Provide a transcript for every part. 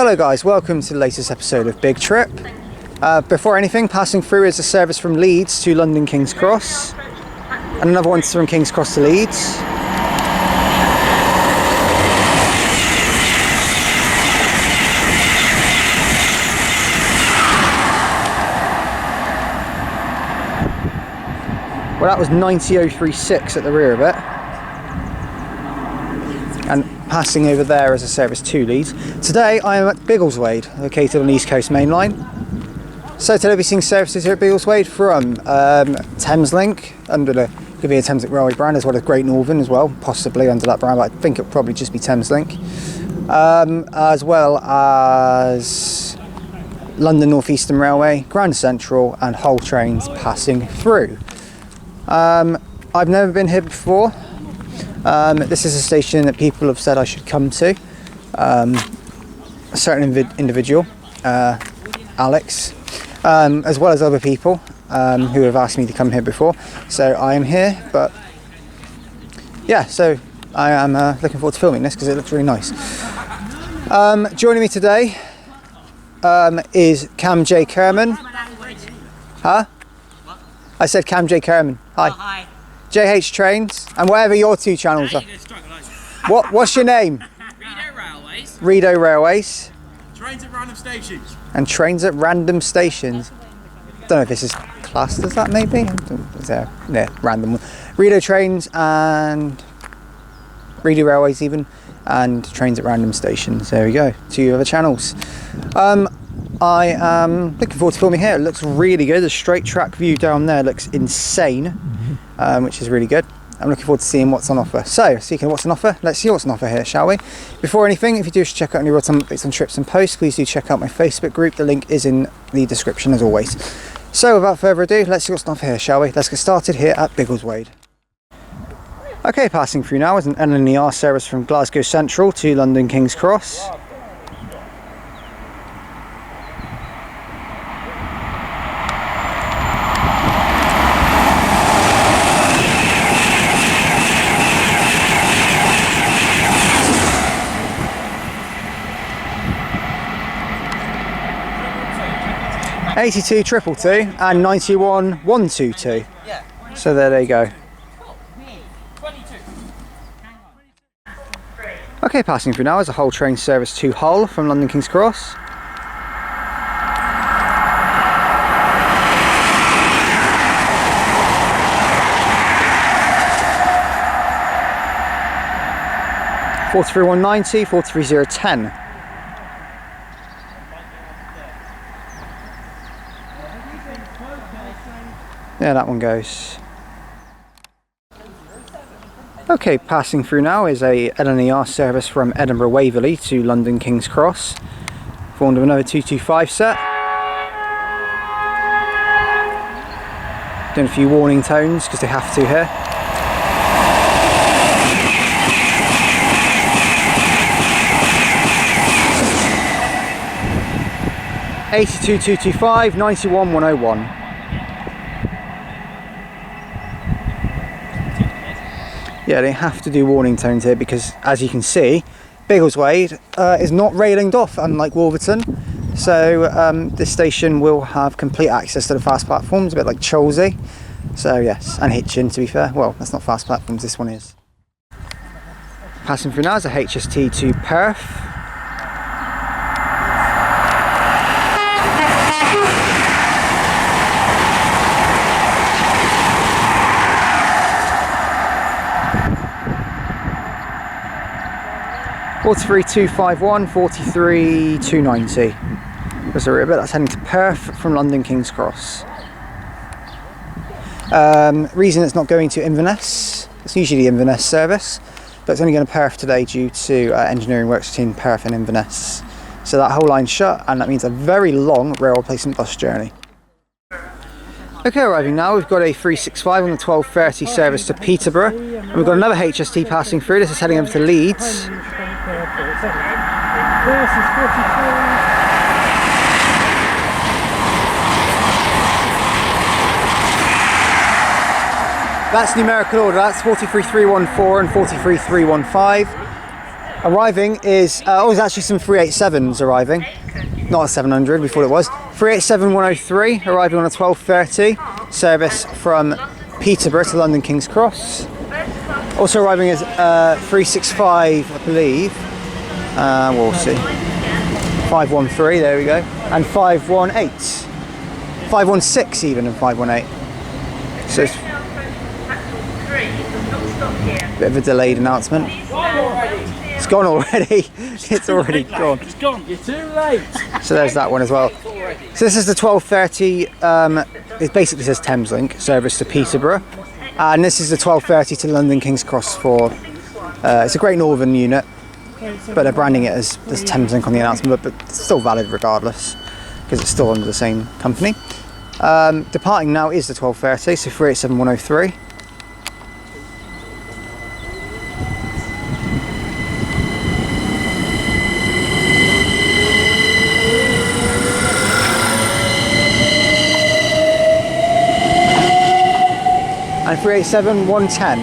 Hello guys, welcome to the latest episode of Big Trip. Before anything, passing through is a service from Leeds to London King's Cross, and another one from King's Cross to Leeds. Well, that was 90036 at the rear of it. And passing over there as a service to Leeds. Today I am at Biggleswade, located on the East Coast Main Line. So today we're seeing services here at Biggleswade from Thameslink, under the Govia Thameslink Railway brand, as well as Great Northern as well, possibly under that brand, but I think it'll probably just be Thameslink. As well as London North Eastern Railway, Grand Central, and Hull trains passing through. I've never been here before. This is a station that people have said I should come to. A certain individual, Alex, as well as other people who have asked me to come here before. So I am here, but yeah, so I am looking forward to filming this because it looks really nice. Joining me today is Cam J. Kerman. Huh? I said Cam J. Kerman. Hi. Oh, hi. JH Trains, and whatever your two channels are. What's your name? Rideau Railways. Rideau Railways. Trains at random stations. And trains at random stations. Don't know if this is classed as that, maybe? Is there? Yeah, random. Rideau Trains and Rideau Railways even, and trains at random stations. There we go. Two other channels. I am looking forward to filming here. It looks really good. The straight track view down there looks insane, which is really good. I'm looking forward to seeing what's on offer. So, speaking of what's on offer, let's see what's on offer here, shall we? Before anything, if you do check out any real-time updates on trips and posts, please do check out my Facebook group. The link is in the description as always. So, without further ado, let's see what's on offer here, shall we? Let's get started here at Biggleswade. Okay, passing through now is an LNER service from Glasgow Central to London King's Cross. '82 222 and 91 122. So there they go. Okay, passing through now is a Hull train service to Hull from London King's Cross. (43190, 43010). Yeah, that one goes. Okay, passing through now is a LNER service from Edinburgh Waverley to London King's Cross, formed of another 225 set. Doing a few warning tones because they have to here. '82 225, 91 101. Yeah, they have to do warning tones here because, as you can see, Biggleswade is not railinged off, unlike Wolverton. So this station will have complete access to the fast platforms, a bit like Chelsea. So yes, and Hitchin, to be fair. Well, that's not fast platforms, this one is. Passing through now is a HST to Perth. (43251, 43290). There's a bit that's heading to Perth from London King's Cross. Reason it's not going to Inverness. It's usually the Inverness service, but it's only going to Perth today due to engineering works between Perth and Inverness. So that whole line's shut, and that means a very long rail replacement bus journey. Okay, arriving now, we've got a 365 on the 12:30 service to Peterborough, and we've got another HST passing through. This is heading over to Leeds. That's numerical order, that's 43314 and 43315. Arriving is, there's actually some 387s arriving. Not a 700, we thought it was. 387-103 arriving on a 12:30 service from Peterborough to London King's Cross. Also arriving is 365, I believe. We'll see. 513, there we go. And 518. 516 even, and 518. So it's a bit of a delayed announcement. It's gone already. It's already gone. It's gone. You're too late. So there's that one as well. So this is the 12:30. It basically says Thameslink service to Peterborough, and this is the 12:30 to London King's Cross for. It's a Great Northern unit, but they're branding it as Thameslink on the announcement, but it's still valid regardless because it's still under the same company. Departing now is the 12:30, so 387-103. And 387-110.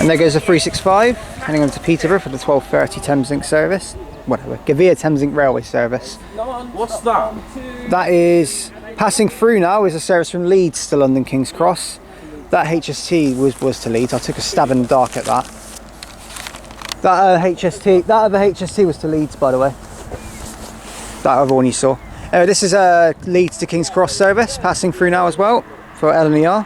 And there goes a 365, heading on to Peterborough for the 12:30 Thameslink service. Whatever, Govia Thameslink Railway service. What's that? That is, passing through now is a service from Leeds to London King's Cross. That HST was to Leeds. I took a stab in the dark at that. That other HST was to Leeds, by the way. That other one you saw. This is a Leeds to King's Cross service, passing through now as well for LNER.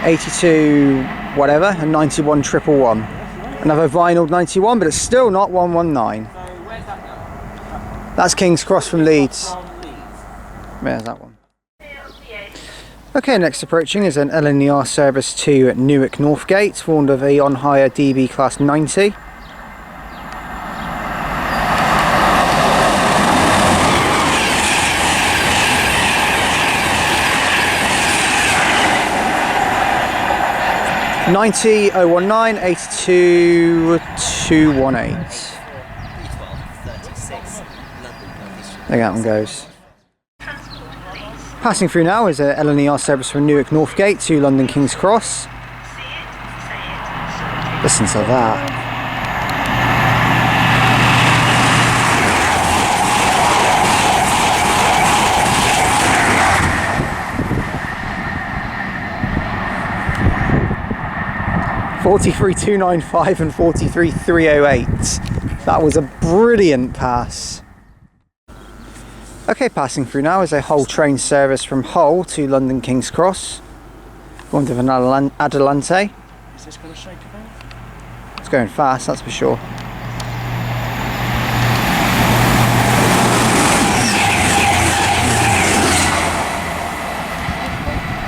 '82 whatever, and 91-111. Another vinyl 91, but it's still not 119. That's King's Cross from Leeds. There's that one. Okay, next approaching is an LNER service to Newark Northgate, warned of a on-hire DB class 90. '90-019 82-218. There that one goes. Passing through now is a LNER service from Newark Northgate to London King's Cross. Listen to that. '43-295 and '43-308. That was a brilliant pass. Okay, passing through now is a Hull train service from Hull to London King's Cross. Going to an Adelante. Is this going to shake about? It's going fast, that's for sure.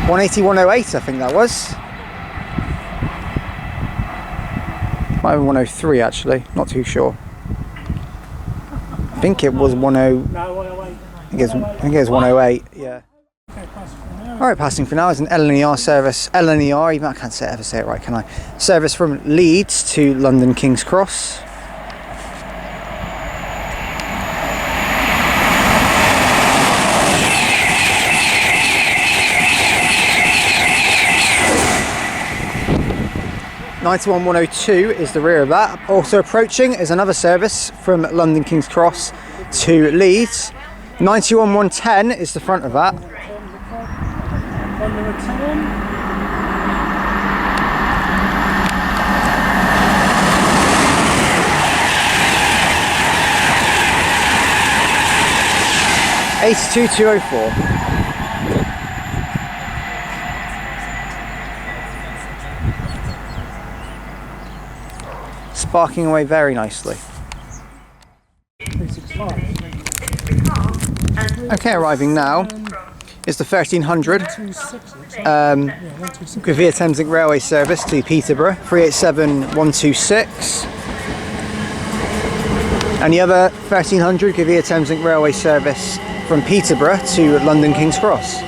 '180-108, I think that was. Might have been 103 actually, not too sure. I think it was 10. No, 108. I think it was 108. Yeah. All right, passing for now is an LNER service. LNER, even I can't ever say it right, can I? Service from Leeds to London King's Cross. '91-102 is the rear of that. Also approaching is another service from London King's Cross to Leeds. '91-110 is the front of that. Number 10. 82-204. Sparking away very nicely. Okay, arriving now is the 1300 Govia Thameslink Railway service to Peterborough, 387-126. And the other 1300 Govia Thameslink Railway service from Peterborough to London King's Cross.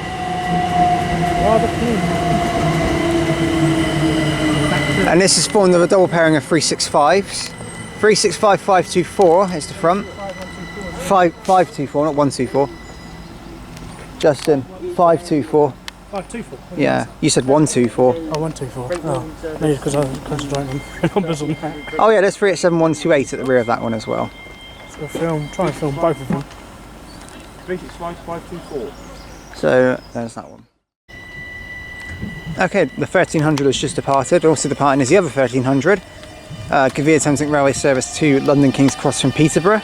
And this is formed of a double pairing of 365s. 365 524 is the front. 524, not 124. Justin, 524. 524? Yeah, you said 124. Oh, 124. Oh, maybe because I was concentrating on numbers on that. Oh yeah, there's 387128 at the rear of that one as well. So try and film both of them. 365 524. So there's that one. Okay, the 1300 has just departed. Also departing is the other 1300. Govia Thameslink Railway service to London King's Cross from Peterborough.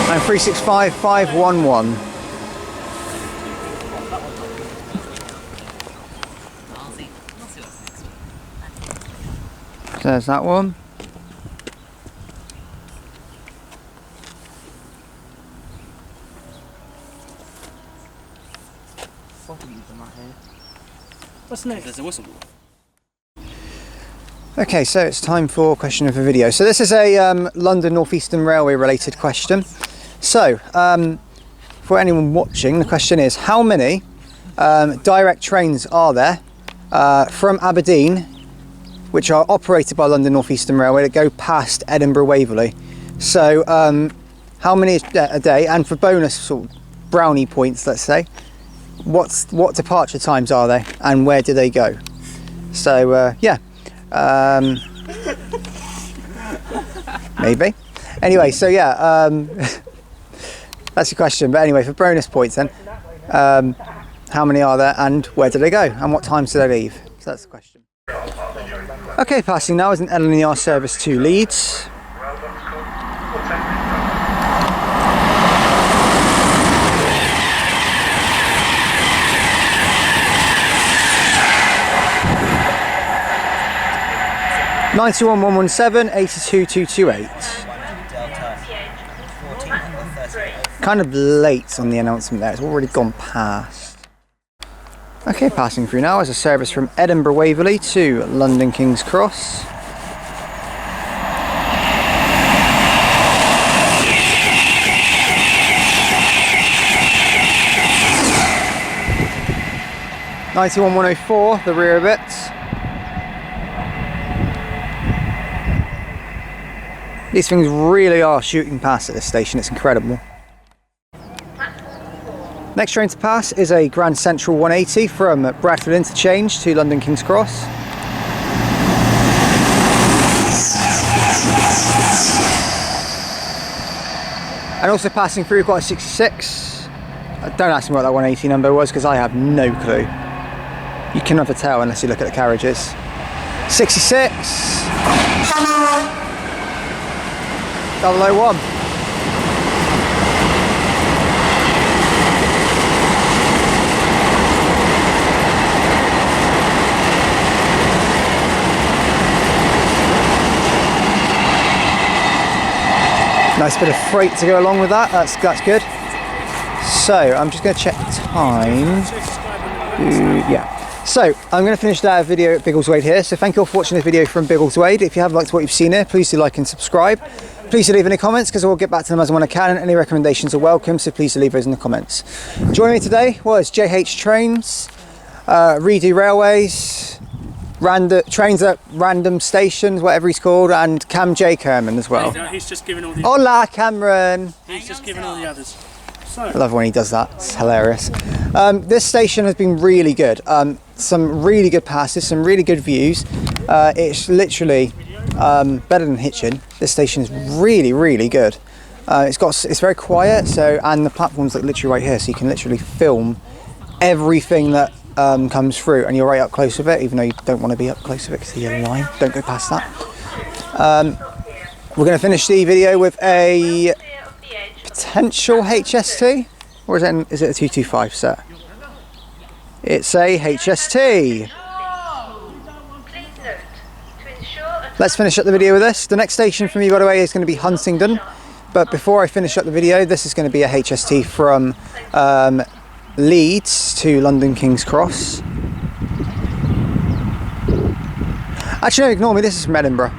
And 365 511. There's that one. What's next? There's a whistle. Okay, so it's time for question of the video. So this is a London North Eastern Railway related question. So, for anyone watching, the question is, how many direct trains are there from Aberdeen, which are operated by London North Eastern Railway, that go past Edinburgh Waverley? So, how many a day? And for bonus sort of brownie points, let's say, what departure times are they, and where do they go? So, yeah. Maybe. Anyway, so yeah, that's the question. But anyway, for bonus points then, how many are there and where do they go and what times do they leave? So that's the question. Okay, passing now is an LNER service to Leeds. '91 117 82 228. Kind of late on the announcement there, it's already gone past. Okay, passing through now is a service from Edinburgh Waverley to London King's Cross. '91 104, the rear of it. These things really are shooting past at this station, it's incredible. Next train to pass is a Grand Central 180 from Bradford Interchange to London King's Cross. And also passing through, we've got a 66. Don't ask me what that 180 number was because I have no clue. You can never tell unless you look at the carriages. 66. 001. Nice bit of freight to go along with that. That's good. So I'm just going to check time. Yeah. So I'm going to finish that video at Biggleswade here. So thank you all for watching this video from Biggleswade. If you have liked what you've seen here, please do like and subscribe. Please do leave any comments because I will get back to them as and when I can, and any recommendations are welcome, so please do leave those in the comments. Joining me today was JH Trains, Redo Railways, Trains at Random Stations, whatever he's called, and Cam J. Kerman as well. He's just giving all the Hola Cameron! He's just giving all the others. So, I love when he does that, it's hilarious. This station has been really good. Some really good passes, some really good views. It's literally better than Hitchin. This station is really, really good. It's very quiet, and the platform's like literally right here, so you can literally film everything that comes through, and you're right up close with it, even though you don't want to be up close with it because the yellow line. Don't go past that. We're going to finish the video with a potential HST, or is it a 225 set? It's a HST. Please note, to ensure a Let's finish up the video with this. The next station for me, by the way, is going to be Huntingdon. But before I finish up the video, this is going to be a HST from Leeds to London King's Cross. Actually, no, ignore me, this is from Edinburgh.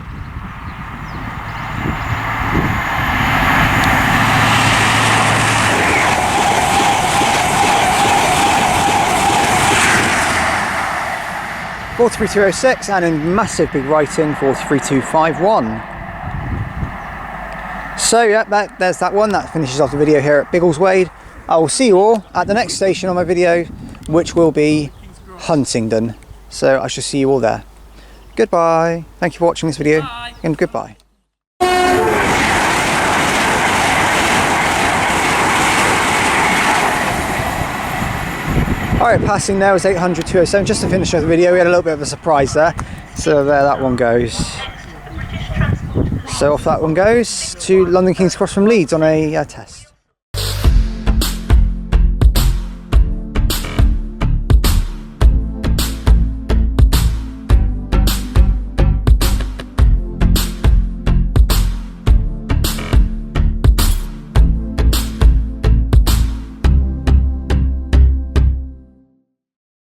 (43206) and in massive big writing 43251. So yeah, there's that one. That finishes off the video here at Biggleswade. I will see you all at the next station on my video, which will be Huntingdon. So I shall see you all there. Goodbye. Thank you for watching this video. Bye. And goodbye. Alright, passing now is 800-207. Just to finish off the video, we had a little bit of a surprise there. So there that one goes. So off that one goes to London King's Cross from Leeds on a test.